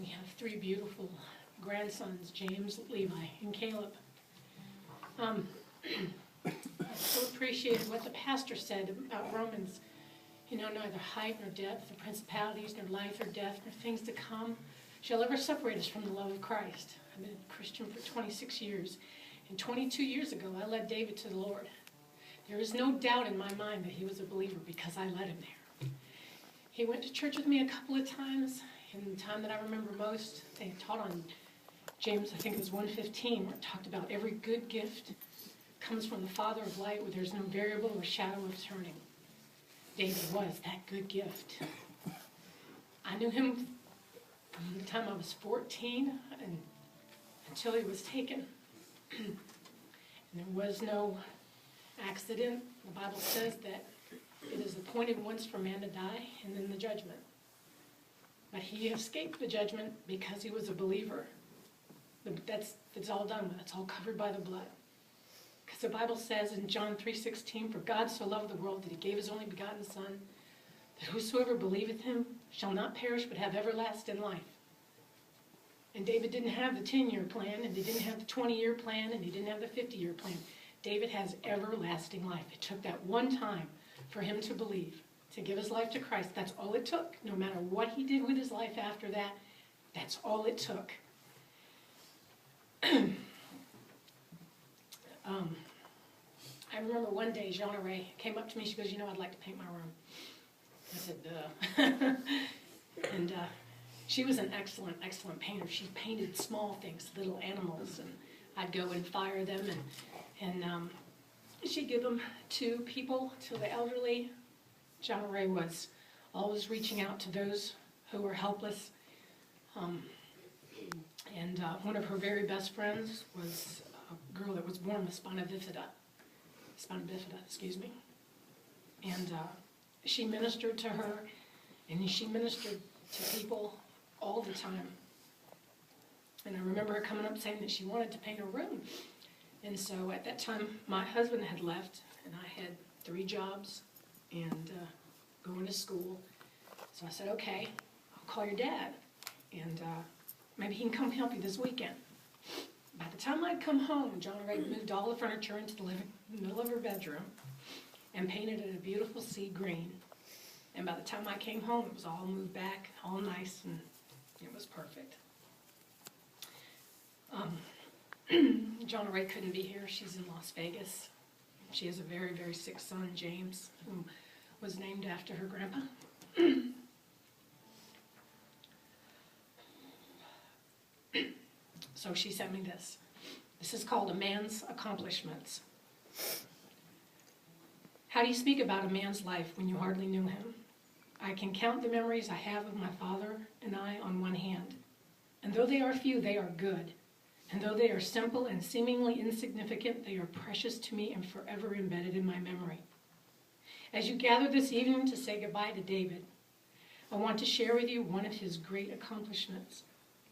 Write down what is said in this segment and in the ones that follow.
We have three beautiful grandsons, James, Levi, and Caleb. I so appreciated what the pastor said about Romans. You know, neither height nor depth, nor principalities, nor life or death, nor things to come shall ever separate us from the love of Christ. I've been a Christian for 26 years, and 22 years ago I led David to the Lord. There is no doubt in my mind that he was a believer because I led him there. He went to church with me a couple of times. In the time that I remember most, they taught on James, I think it was 1:15, where it talked about every good gift comes from the Father of light, where there's no variable or shadow of turning. David was that good gift. I knew him from the time I was 14 and until he was taken. And there was no accident. The Bible says that it is appointed once for man to die and then the judgment. But he escaped the judgment because he was a believer. It's all done with. It's all covered by the blood. Because the Bible says in John 3:16, "For God so loved the world that he gave his only begotten Son, that whosoever believeth him shall not perish but have everlasting life." And David didn't have the 10-year plan, and he didn't have the 20-year plan, and he didn't have the 50-year plan. David has everlasting life. It took that one time for him to believe, to give his life to Christ. That's all it took. No matter what he did with his life after that, that's all it took. I remember one day, Jeanna Ray came up to me. She goes, "You know, I'd like to paint my room." I said, "Duh." And she was an excellent, excellent painter. She painted small things, little animals, and I'd go and fire them, and she'd give them to people, to the elderly. Jeanna Ray was always reaching out to those who were helpless. And one of her very best friends was a girl that was born with spina bifida, excuse me. And she ministered to her, and she ministered to people all the time. And I remember her coming up saying that she wanted to paint her room. And so at that time, my husband had left, and I had 3 jobs and going to school. So I said, "Okay, I'll call your dad, and maybe he can come help you this weekend." By the time I'd come home, Jeanna Ray moved all the furniture into the middle of her bedroom and painted it a beautiful sea green. And by the time I came home, it was all moved back, all nice, and it was perfect. Jeanna Ray couldn't be here. She's in Las Vegas. She has a very, very sick son, James, who was named after her grandpa. So she sent me this. This is called A Man's Accomplishments. How do you speak about a man's life when you hardly knew him? I can count the memories I have of my father and I on one hand. And though they are few, they are good. And though they are simple and seemingly insignificant, they are precious to me and forever embedded in my memory. As you gather this evening to say goodbye to David, I want to share with you one of his great accomplishments.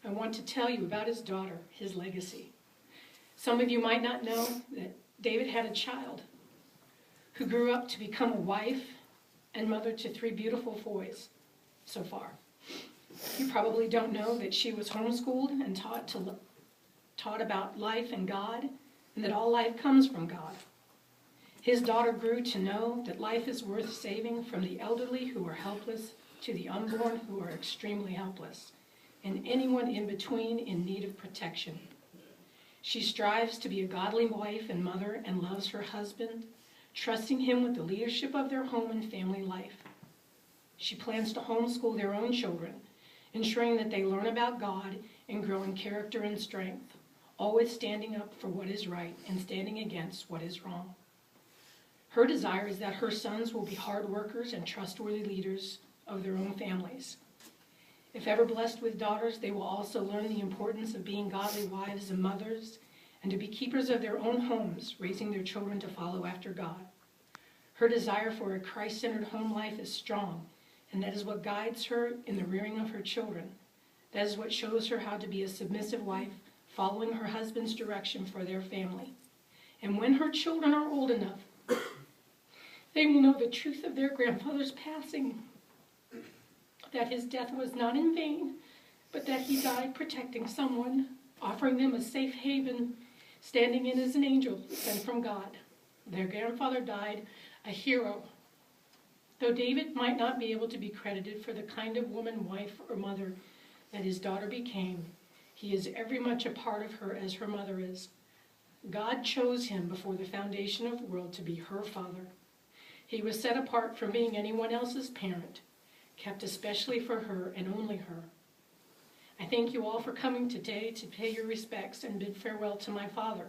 I want to tell you about his daughter, his legacy. Some of you might not know that David had a child who grew up to become a wife and mother to 3 beautiful boys so far. You probably don't know that she was homeschooled and taught about life and God, and that all life comes from God. His daughter grew to know that life is worth saving, from the elderly who are helpless to the unborn who are extremely helpless, and anyone in between in need of protection. She strives to be a godly wife and mother and loves her husband, trusting him with the leadership of their home and family life. She plans to homeschool their own children, ensuring that they learn about God and grow in character and strength, always standing up for what is right and standing against what is wrong. Her desire is that her sons will be hard workers and trustworthy leaders of their own families. If ever blessed with daughters, they will also learn the importance of being godly wives and mothers, and to be keepers of their own homes, raising their children to follow after God. Her desire for a Christ-centered home life is strong, and that is what guides her in the rearing of her children. That is what shows her how to be a submissive wife, following her husband's direction for their family. And when her children are old enough, they will know the truth of their grandfather's passing, that his death was not in vain, but that he died protecting someone, offering them a safe haven, standing in as an angel sent from God. Their grandfather died a hero. Though David might not be able to be credited for the kind of woman, wife, or mother that his daughter became, he is every much a part of her as her mother is. God chose him before the foundation of the world to be her father. He was set apart from being anyone else's parent, kept especially for her and only her. I thank you all for coming today to pay your respects and bid farewell to my father.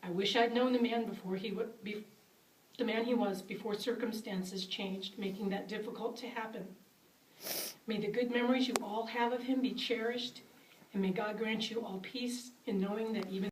I wish I'd known the man he was before circumstances changed, making that difficult to happen. May the good memories you all have of him be cherished, and may God grant you all peace in knowing that even